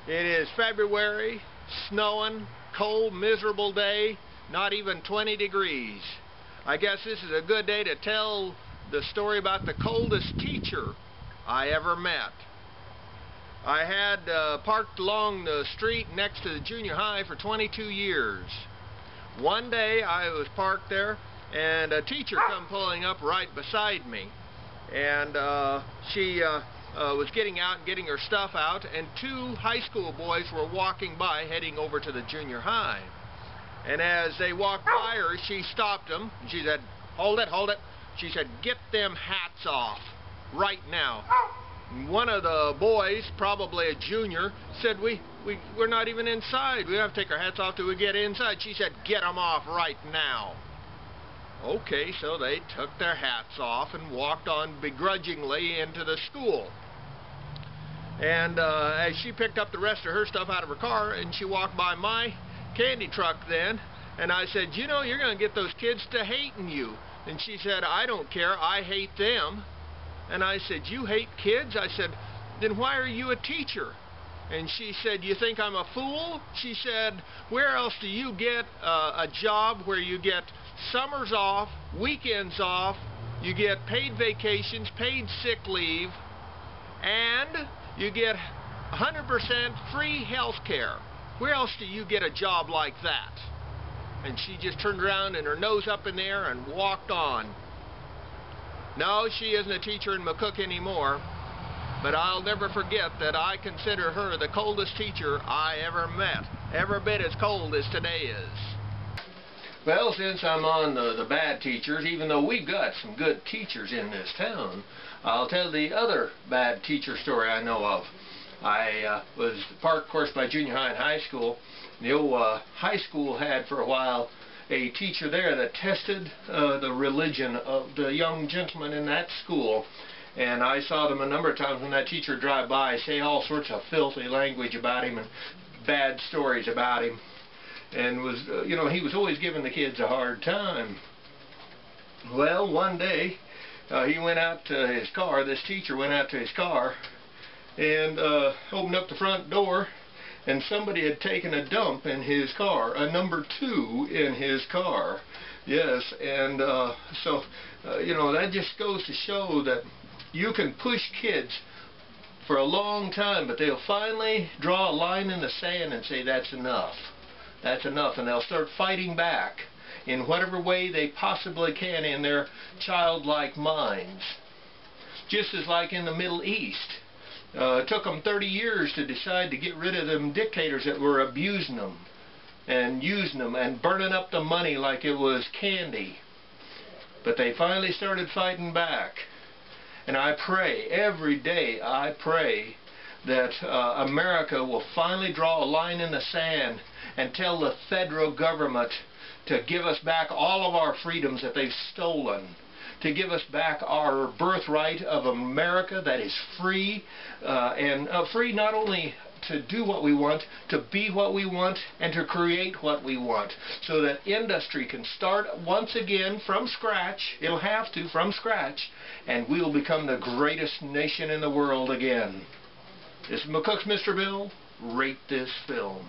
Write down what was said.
It is February, snowing, cold, miserable day, not even 20 degrees. I guess this is a good day to tell the story about the coldest teacher I ever met. I had parked along the street next to the junior high for 22 years. One day I was parked there and a teacher come pulling up right beside me, and she was getting out and getting her stuff out, and two high school boys were walking by heading over to the junior high. And as they walked by her, she stopped them. She said, "Hold it, hold it." She said, "Get them hats off right now." And one of the boys, probably a junior, said, we're not even inside. We have to take our hats off till we get inside. She said, "Get them off right now." Okay, so they took their hats off and walked on begrudgingly into the school. And as she picked up the rest of her stuff out of her car, and she walked by my candy truck then, and I said, "You know, you're going to get those kids to hating you." And she said, "I don't care, I hate them." And I said, "You hate kids?" I said, "Then why are you a teacher?" And she said, "You think I'm a fool?" She said, "Where else do you get a job where you get summers off, weekends off, you get paid vacations, paid sick leave, and you get 100% free health care? Where else do you get a job like that?" And she just turned around and her nose up in the air and walked on. No, she isn't a teacher in McCook anymore, but I'll never forget that I consider her the coldest teacher I ever met. Every bit as cold as today is. Well, since I'm on the bad teachers, even though we've got some good teachers in this town, I'll tell the other bad teacher story I know of. I was parked, of course, by junior high and high school. The old high school had for a while a teacher there that tested the religion of the young gentlemen in that school. And I saw them a number of times when that teacher would drive by, say all sorts of filthy language about him and bad stories about him. And was, you know, he was always giving the kids a hard time. Well, one day he went out to his car, this teacher went out to his car and opened up the front door, and somebody had taken a dump in his car, a number 2 in his car. Yes, and so, you know, that just goes to show that you can push kids for a long time, but they'll finally draw a line in the sand and say, "That's enough. That's enough," and they'll start fighting back in whatever way they possibly can in their childlike minds. Just as like in the Middle East. It took them 30 years to decide to get rid of them dictators that were abusing them and using them and burning up the money like it was candy. But they finally started fighting back. And I pray, every day I pray, that America will finally draw a line in the sand and tell the federal government to give us back all of our freedoms that they've stolen, to give us back our birthright of America that is free, and free not only to do what we want, to be what we want, and to create what we want, so that industry can start once again from scratch. It'll have to, from scratch, and we'll become the greatest nation in the world again. This is McCook's Mr. Bill. Rate this film.